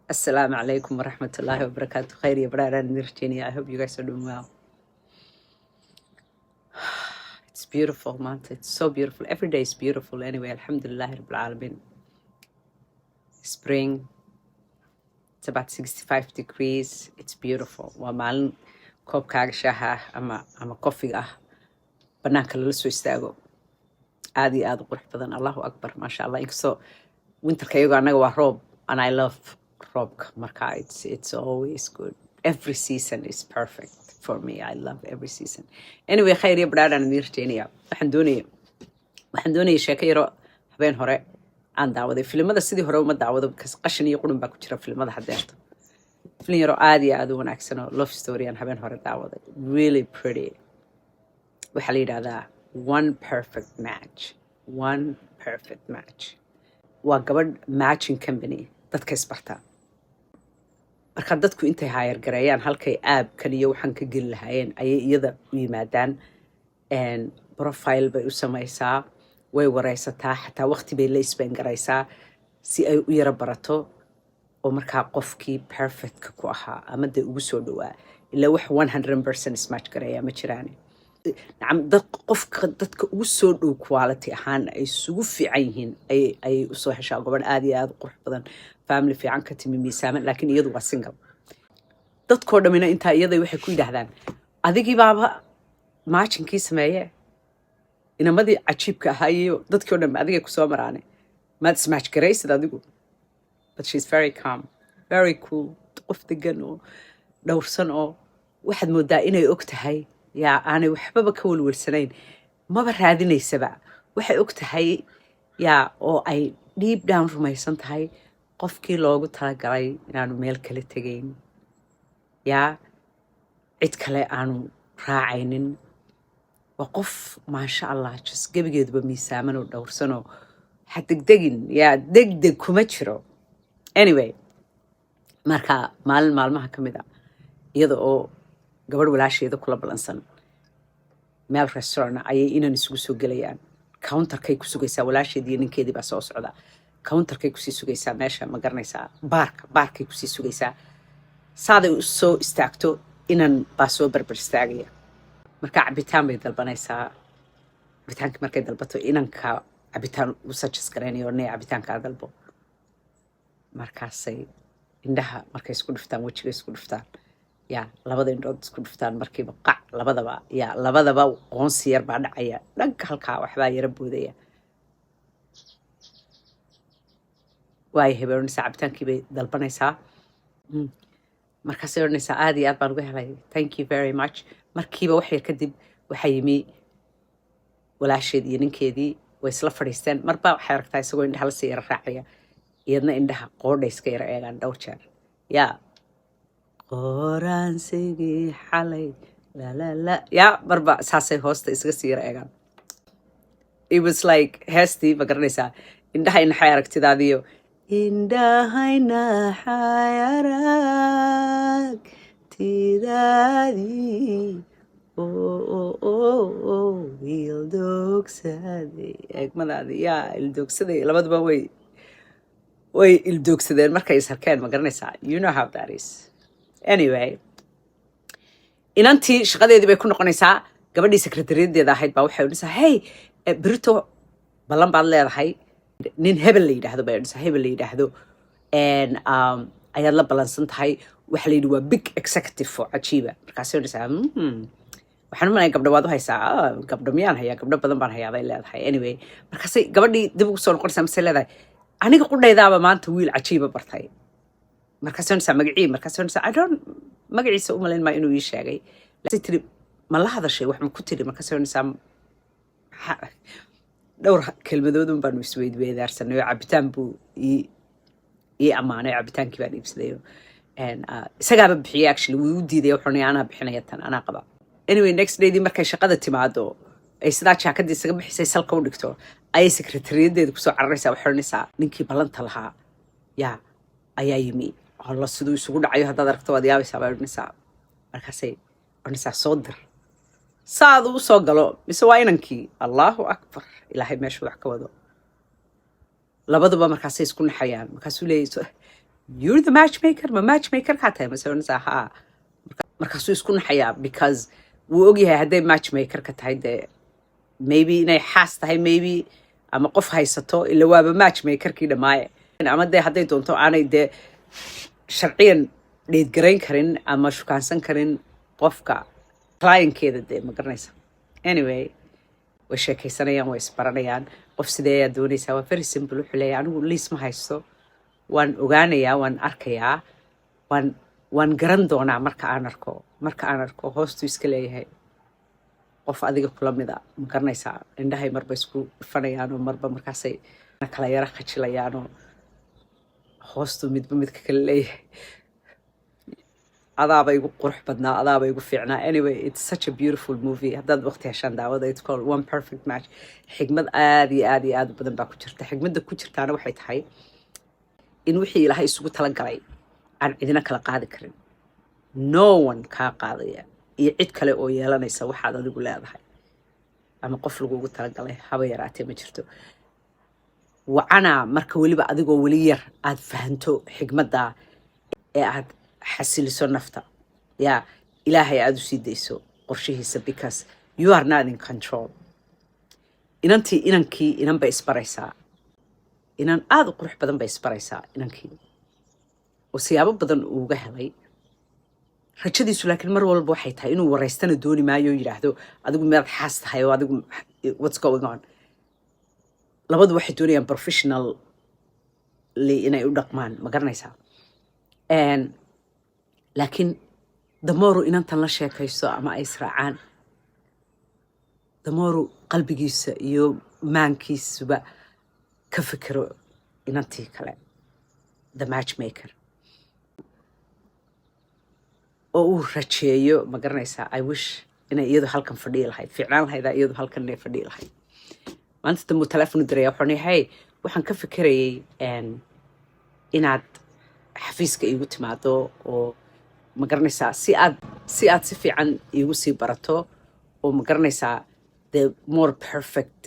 Assalamu alaikum wa rahmatullahi wa barakatuh. Khair ya brother and Virginia. I hope you guys are doing well. It's beautiful, man. It's so beautiful. Every day is beautiful anyway. Alhamdulillah Rabbil Alamin. Spring. It's about 65 degrees. It's beautiful. Waa maalin koobkaaga shaaha ama kofiga banaanka lala soo istaago. Aad iyo aad u qurux badan. Allahu Akbar. Masha Allah. Inkastoo winterka iyago anaga waa roob. And I love roobka. Marka it's always good. Every season is perfect for me. I love every season. Anyway, khayr ya brother and Virginia. Waxaan doonayay sheeko yaro habeen hore aan daawaday. Filimada sidii hore uma daawado because qashin iyo qurun baa ku jira filimada haddeerto. Filim yaro aad iyo aad u wanaagsan oo love story aan habeen hore daawaday. Really pretty. Waxaa la yidhaahdaa One Perfect Match. One Perfect Match. Waa gabadh matching company dadka isbartaa. Marka dadku intay hayar gareeyaan halkay aabkan iyo waxaan ka geli lahaayeen ayay iyada u yimaadaan profile bay u samaysaa, way wareysataa, xataa waqti bay la isbaangaraysaa si ay u yara barato oo markaa qofkii perfectka ku ahaa ama dee ugu soo dhowaa ilaa wax 100% ismatch gareeyaa ma jiraan. nacam dadka ugu soo dhow quality ahaan ay isugu fiican yihiin ayay u soo heshaa gabadh aad iyo aad u qurux badan, family fiican ka timi, miisaaman, laakiin iyadu waa single. dadkoo dhammina intaa iyaday waxay ku yidhaahdaan adigii baaba matchinkii sameeye, inamadii cajiibka ahaa iyo dadkii oo dhan adigay ku soo maraane maad ismatch garaysid adigu. But she's very calm, very cool, qof degan oo dhowrsan oo waxaad moodaa inay og tahay yaa aanay waxbaba ka walwalsanayn, maba raadinaysaba. waxay og tahay yaa oo ay deep down rumaysan tahay qofkii loogu talagalay inaanu meel kale tegayn, yaa cid kale aanu raacaynin. waa qof maasha allah just gebigeeduba miisaaman oo dhowrsan oo ha degdegin, yaa degdeg kuma jiro. Anyway, marka maalin maalmaha ka mid a iyada oo gabadh walaasheeda kula balansan meel restaurant ayay inan isugu soo gelayaan. counterkay ku sugaysaa, walaasheedii iyo ninkeedii baa soo socda. counterkay kusii sugaysaa, meesha ma garanaysaa, baarkay kusii sugaysaa. saaday u soo istaagto inan baa soo barbar istaagaya. marka cabitaan bay dalbanaysaa. cabitaankii markay dalbato inanka cabitaan u suggest garaynayo nee cabitaankaa dalbo. markaasay indhaha markay isku dhiftaan, wejiga isku dhiftaan, yaa labada indhood isku dhiftaan, markiiba qac labadaba qoonsi yar baa dhacaya, dhanka halkaa waxbaa yara boodaya. waay habeenaysaa, cabitaankii bay dalbanaysaa. markaasay odhanaysaa aad iyo aad baan uga helay, thank you very much. markiiba wax yar kadib waxaa yimi walaasheed iyo ninkeedii, way isla fadhiisteen. marba waxay aragtaa isagoo indhaha lasii yara raacaya, iyadna indhaha qoodhay iska yara eegaan dhowr jeer. yaa qoraansigii xalay lalala, yaa marba saasay hoosta isaga sii yara eegaan. It was like heestii ma garanaysaa, indhahay naxay aragtidaadiyo indhahay naxay aragtidaadii ildoogsaday eegmadaadii, yaa ildoogsaday. labaduba way ildoogsadeen markay is arkeen, ma garanaysaa. You know how that is. Anyway, inantii shaqadeedii bay ku noqonaysaa. gabadhii sekretariyadeeda ahayd baa waxay odhanaysaa hey, berito ballan baad leedahay, nin hebel la yidhaahdo bay odhanaysaa, hebel la yidhaahdo ayaad la ballansan tahay. waxa la yidhi waa big executive oo cajiiba. markaasay odhanaysaa waxaan u malaya gabdho waad u haysaa. gabdho miyaan hayaa? gabdho badan baan hayaa bay leedahay. Anyway, markaasay gabadhii dib ugu soo noqonaysaa, masay leedahay aniga qudhaydaaba maanta wiil cajiiba bartay. markaasay odhanaysaa magacii. markaasay odhanaysaa magaciisa u malayn maa inuu ii sheegay. say tiri ma la hadashay, wax ma ku tiri? markaasay odhanaysaa dhowr kelmadoodun baanu isweydweedaarsanay oo cabitaan buu ii ammaanay. cabitaankii baan iibsadayo isagaaba bixiyay. actually wuu u diiday, wuxuu anaa bixinaya tan, anaa qaba. Anyway, next daydii markay shaqada timaado ay sidaa jaakadii isaga bixisay salka u dhigto, ayay sekretariyadeeda kusoo cararaysaa. waxay odhanaysaa ninkii ballanta lahaa yaa ayaa yimi. alla siduu isugu dhacayo haddaad aragto waad yaabaysaa bay odhanaysaa. markaasay odhanaysaa soo dir, saadu u soo galo mise waa inankii. allahu akbar, ilaahay meeshu wax ka wado. labaduba markaasay isku naxayaan. markaasuu leeyahy you're the matchmaker ma matchmaker kaa tahay mase oranaysaa haa markaasuu isku naxayaa because wuu ogyahay hadday matchmaker ka tahay dee maybe inay xaas tahay maybe ama qof haysato ila waaba matchmakerkii dhammaaye ama dee hadday doonto aanay dee sharciyan dheedgarayn karin ama shukaansan karin qofka clientkeeda dee ma garanaysa anyway way sheekaysanayaan way isbaranayaan qof sidee ayaa doonaysaa waa very simple wuxuu leeyahay anigu liis ma haysto waan ogaanayaa waan arkayaa waan garan doonaa marka aan arko hoostuu iska leeyahay qof adiga kula mida ma garanaysaa indhahay marba isku dhufanayaanoo marba markaasay kala yara khajilayaanoo hoostuu midba midka kale leeyahay adaaba igu qurux badnaa adaaba igu fiicnaa anyway it's such a beautiful movie haddaad waqti heshaan daawada it's called One Perfect Match xigmad aad iyo aad iyo aad u badan baa ku jirta xigmadda ku jirtaana waxay tahay in wixii ilaahay isugu talagalay aan cidina kala qaadi karin no one kaa qaadaya iyo cid kale oo yeelanaysa waxaad adigu leedahay ama qof lagugu talagalay haba yaraatee ma jirto wacana marka weliba adigoo weli yar aad fahanto xigmadda ee aad xasiliso nafta yaa ilaahay aad u sii dayso qorshihiisa because you are not in control inankii inan bay isbaraysaa inan aad u qurux badan bay isbaraysaa inankii oo siyaabo badan uuga helay rajadiisu laakiin mar walba waxay tahay inuu waraystana dooni maayo oo yidhaahdo adigu meelaad xaas tahay oo adigu what's going on labadu waxay doonayaan professionally inay u dhaqmaan ma garanaysaa laakiin damooru inantan la sheekaysto ama ay israacaan damooru qalbigiisa iyo maankiisuba ka fikiro inantii kale the matchmaker oo uu rajeeyo ma garanaysaa I wish inay iyadu halkan fadhiyi lahayd fiicnaan lahaydaa iyadu halkan inay fadhiyi lahayd maanta dambuu teleefonu diraya wuxuu nihi hey waxaan ka fikirayay inaad xafiiska iigu timaado oo ma garanaysaa si aad si fiican iigu sii barato oo ma garanaysaa the more perfect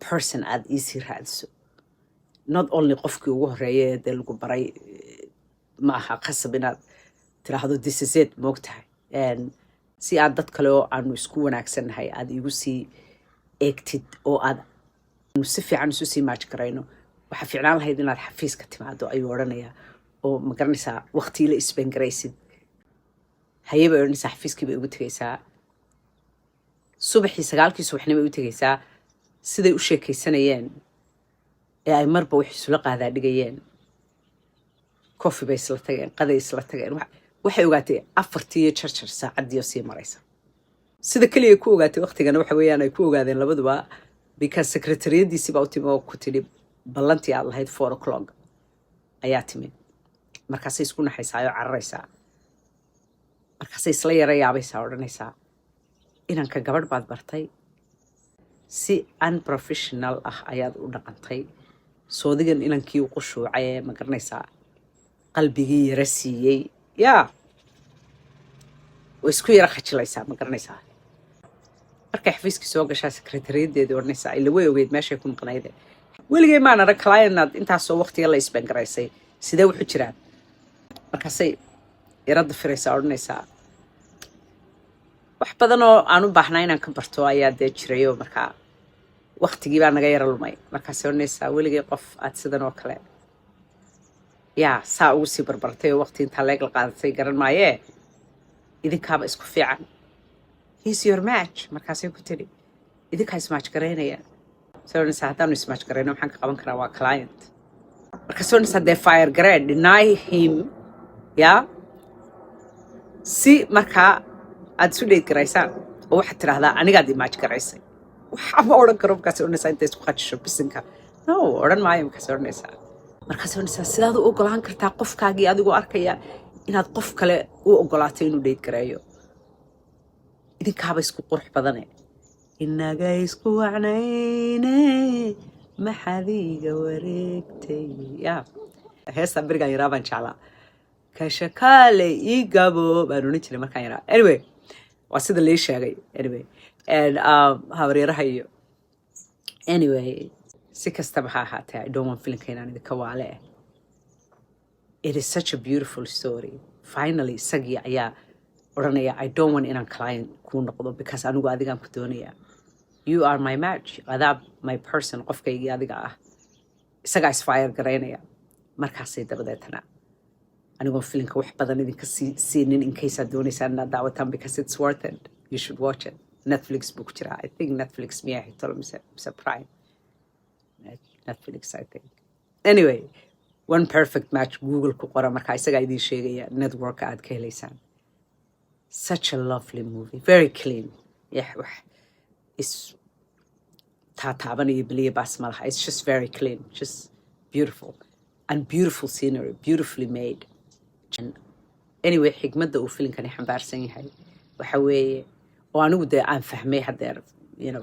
person aad iisii raadiso not only qofkii ugu horeeye dee lagu baray ma aha qasab inaad tiraahdo this is it moogtahay si aad dad kale oo aanu isku wanaagsannahay aad iigu sii eegtid oo aad si fiican isu sii maaj garayno waxaa fiicnaan lahayd inaad xafiiska timaado ayuu odhanayaa oo ma garanaysaa waqtii la isbangaraysid hayay bay odhanaysaa xafiiskii bay ugu tegaysaa subaxii 9 subaxnimo bay u tegaysaa siday u sheekaysanayeen ee ay marba wax isula qaadaa dhigayeen coffee bay isla tageen qaday isla tageen waxay ogaatay 4 iyo jarjar saacadii sii maraysa sida kaliya ku ogaatay waqtigana waxa weeyaan ay ku ogaadeen labaduba because secretary-diisi baa u timi oo ku tidhi ballantii aad lahayd 4 o'clock ayaa timi markaasay isku naxaysaa oo cararaysaa markaasay isla yara yaabaysaa odhanaysaa inanka gabadh baad bartay si unprofessional ah ayaad u dhaqantay soodigan inankii u qushuucay ee ma garanaysaa qalbigii yara siiyey yaa way isku yara khajilaysaa ma garanaysaa markay xafiiskii soo gashaa secretary-deedii odhanaysaa ila way ogeyd meeshay ku maqnayde weligay maan arag client intaasoo waqtiga la isbangaraysay sidee wuxu jiraan markaasay yarada firaysaa odhanaysaa wax badan oo aan u baahnaa inaan ka barto ayaa dee jirayoo markaa waqtigii baa naga yara lumay markaasay odhanaysaa weligay qof aad sidan oo kale yaa saa ugu sii barbartay oo waqti intaa leeg la qaadatay garan maayee idinkaaba isku fiican he's your match markaasay ku tidhi idinkaa ismatch garaynaya soo odhanaysaa haddaanu ismatch garayno maxaan ka qaban karaa waa client markaasay odhanaysaa dee fire garee deny him yaa si markaa aad isu dheyd garaysaan oo waxaad tidhaahdaa anigaad imaaj garaysay waxaama odhan karo markaasay odhanaysaa intay isku khajisho bisinka no odhan maayo markaasay odhanaysaa sidaad u ogolaan kartaa qofkaagii adigoo arkaya inaad qof kale u ogolaato inuu dheyd gareeyo idinkaaba isku qurux badane inaga isku wacnayne maxaad iiga wareegtay yaa heestaa berigaan yaraa baan jeclaa kashakaale ii gabo baan odhan jiray markaan yaraa anyway waa sida lii sheegay anyway habaryaraha iyo anyway si kastaba ha ahaatee I don't want filinka inaan idinka waale it is such a beautiful story. Finally isagii ayaa odhanaya I don't want inaan client kuu noqdo because anigu adigaan ku doonaya. You are my match. Adaa my person, qofkaygii adiga ah. Isagaa isfire garaynaya. Markaasay dabadeetana anigoo filinka wax badan idinka siinin in case aad doonaysaan inaad daawataan because it's worth it. You should watch it. Netflix buu ku jiraa. I think Netflix miyaa hitolo mise Prime. Netflix, I think. Anyway, One Perfect Match Google ku qora markaa isagaa idiin sheegaya network aad ka helaysaan. Such a lovely movie. Very clean. Yeah, it's taataabanaya beliya baas ma laha. It's just very clean. Just beautiful. And beautiful scenery. Beautifully made. And anyway, xigmadda uu filinkani xambaarsan yahay waxa weeye oo anigu dee aan fahmay hadeer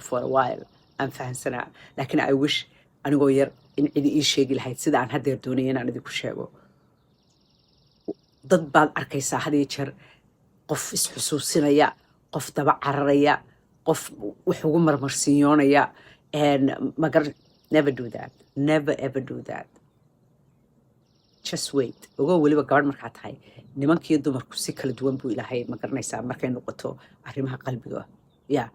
for a while aan fahansanaa laakiin I wish anigoo yar in cidi ii sheegi lahayd sida aan hadeer doonaya inaan idinku sheego. Dad baad arkaysaa had iyo jeer qof isxusuusinaya, qof daba cararaya, qof wax ugu marmarsiinyoonaya, and never do that. Never ever do that. Just wait. Ogo weliba gabadh markaa tahay nimankiiyo dumarku si kala duwan buu ilaahay ma garanaysaa markay noqoto arrimaha qalbiga. Yeah,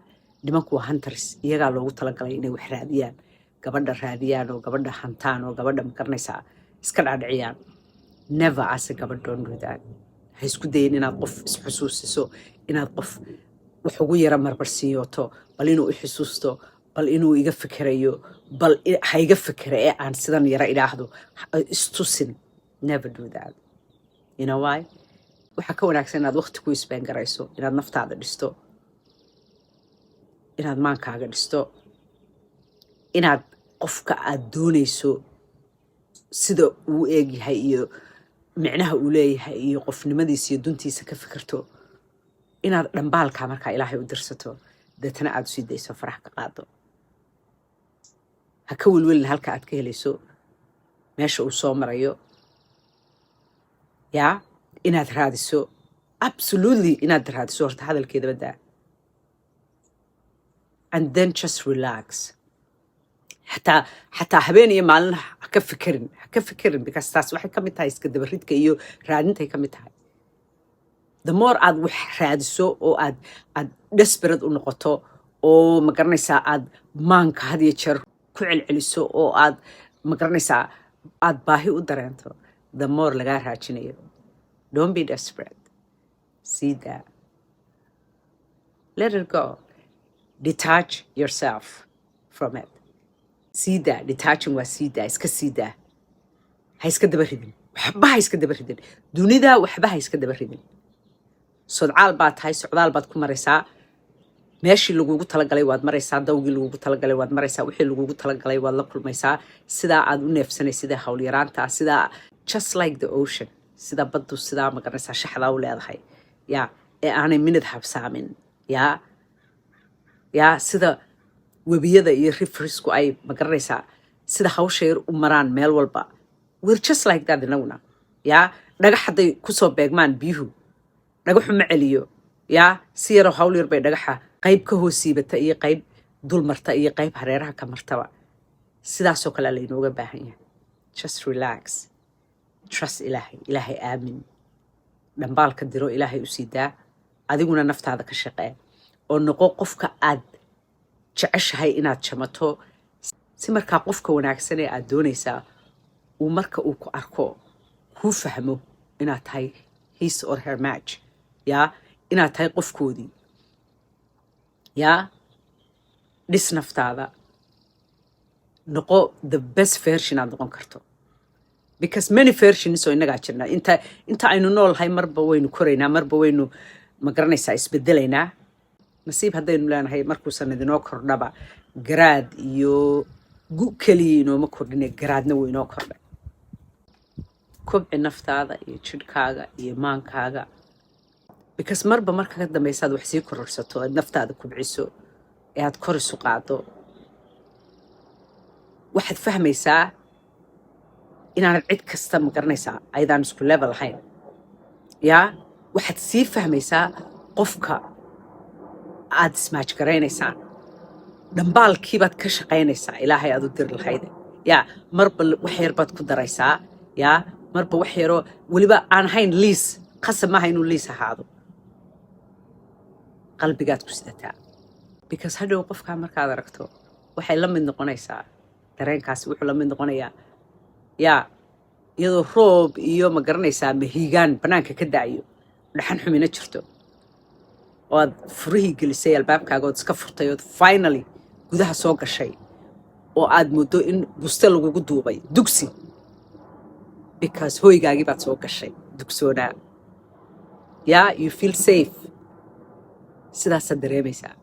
nimanku waa hunters. Iyagaa loogu talagalay inay wax raadiyaan, gabadha raadiyaan oo gabadha hantaan oo gabadha ma garanaysaa iska dhaadhiciyaan. Never as a gabadh don't do that. Ha isku dayin inaad qof isxusuusiso, inaad qof wax ugu yara marmarsiiyooto, bal inuu i xusuusto, bal inuu iga fikirayo, bal ha iga fikira ee aan sidan yara idhaahdo istusin. Never do that. You know why? Waxa ka wanaagsan inaad waqti ku isbeen garayso, inaad naftaada dhisto, inaad maankaaga dhisto, inaad qofka aad doonayso sida uu eegyahay iyo micnaha uu leeyahay iyo qofnimadiisa iyo duntiisa ka fikirto, inaad dhambaalkaa markaa ilaahay u dirsato deetana aad sii dayso farax ka qaado. Ha ka welwelin halka aad ka helayso meesha uu soo marayo. Yeah, inaad raadiso, absolutely inaad raadiso horta hadalkeedaba daa. And then just relax. xataa habeen iyo maalin ha ka fikirin because taas waxay ka mid tahay iska dabaridka iyo raadintay ka mid tahay. The more aad wax raadiso oo aad desperate u noqoto oo ma garanaysaa aad maanka had iyo jeer ku celceliso oo aad ma garanaysaa aad baahi u dareento, the more lagaa raajinayo. Don't be desperate. See that. Let it go. Detach yourself from it. See that. Detaching waa see that. Iska see that. Ha iska daba ridin. Waxba ha iska daba ridin. Dunida waxba ha iska daba ridin. Sodcaal baad tahay, socdaal baad ku maraysaa. Meeshii lagugu talagalay waad maraysaa, dawgii lagugu talagalay waad maraysaa, wixii lagugu talagalay waad la kulmaysaa. Sidaa aad u neefsanaysid sida hawl yaraanta, sidaa just like the ocean. Sida baddu sidaa ma garanaysaa shaxdaa u leedahay. Yeah, ee aanay minid habsaamin. Yeah, sida webiyada iyo riversku ay ma garanaysaa sida hawsha yar u maraan meel walba. We're just like that inaguna. Yeah, dhagax hadday kusoo beegmaan biyuhu dhagaxu ma celiyo. Yeah, si yaroo hawl yar bay dhagaxa qayb ka hoosiibata iyo qayb dulmarta iyo qayb hareeraha ka martaba. Sidaasoo kale laynooga baahan yahay. Just relax. Trust ilaahay aamin. Dhambaalka diro ilaahay u sii daa. Adiguna naftaada ka shaqee oo noqo qofka aad jeceshahay inaad jamato si markaa qofka wanaagsan ee aad doonaysaa uu marka uu ku arko kuu fahmo inaad tahay his or her match. Yeah, inaad tahay qofkoodii. Yeah, dhis naftaada. Noqo the best version aad noqon karto. Because many versions oo inagaa jirna. Inta aynu noolhay marba waynu koraynaa, marba waynu ma garanaysaa isbedelaynaa. Nasiib haddaynu leenahay markuusan idinoo kordhaba garaad iyo gu keliya inooma kordhine garaadna wuu inoo kordhay. Kobci naftaada iyo jidhkaaga iyo maankaaga. Because marba marka ka dambaysaad wax sii kororsato aad naftaada kubciso ee aad kor isu qaado waxaad fahmaysaa inaanad cid kasta ma garanaysaa ayadaan isku level ahayn. Yeah, waxaad sii fahmaysaa qofka aad ismaaj garaynaysaan. Dhambaalkiibaad ka shaqaynaysaa ilaahay aad u diri lahayd. Yeah, marba wax yar baad ku daraysaa. Yeah, marba wax yaroo weliba aan hayn liis qasab maaha inuu liis ahaado qalbigaad ku sidataa because hadhow qofkaa markaad aragto waxay la mid noqonaysaa dareenkaasi wuxuu la mid noqonayaa yaa iyadoo roob iyo ma garanaysaa mahiigaan bannaanka ka da'ayo dhaxan xumina jirto oo aad furihii gelisay albaabkaaga ood iska furtay ood finally gudaha soo gashay oo aad muddo in buste lagugu duubay dugsi because hoygaagii baad soo gashay dugsoonaa yaa you feel safe sidaasaad dareemaysaa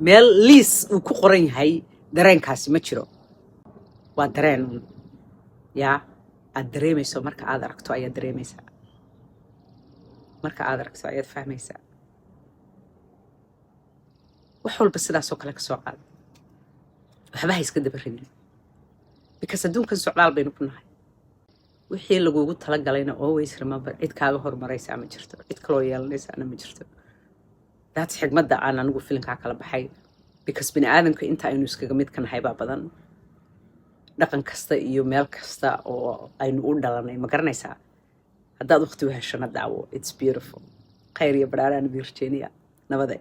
meel liis uu ku qoran yahay dareenkaasi ma jiro waa dareen yaa aad dareemayso marka aad aragto ayaad dareemaysaa marka aad aragto ayaad fahmaysaa wax walba sidaasoo kale ka soo qaada waxba ha iska daba rabin because adduunkan socdaal baynu ku nahay wixii lagugu talagalayna always remember cid kaaga horumaraysaa ma jirto cid kaloo yeelanaysaana ma jirto that's xigmadda aan anigu filinkaa kala baxay because bini aadamka inta aynu iskaga mid ka nahay baa badan dhaqan kasta iyo meel kasta oo aynu u dhalanay ma garanaysaa haddaad waqti u heshana daawo it's beautiful khayr iyo badhaaraan virginia nabade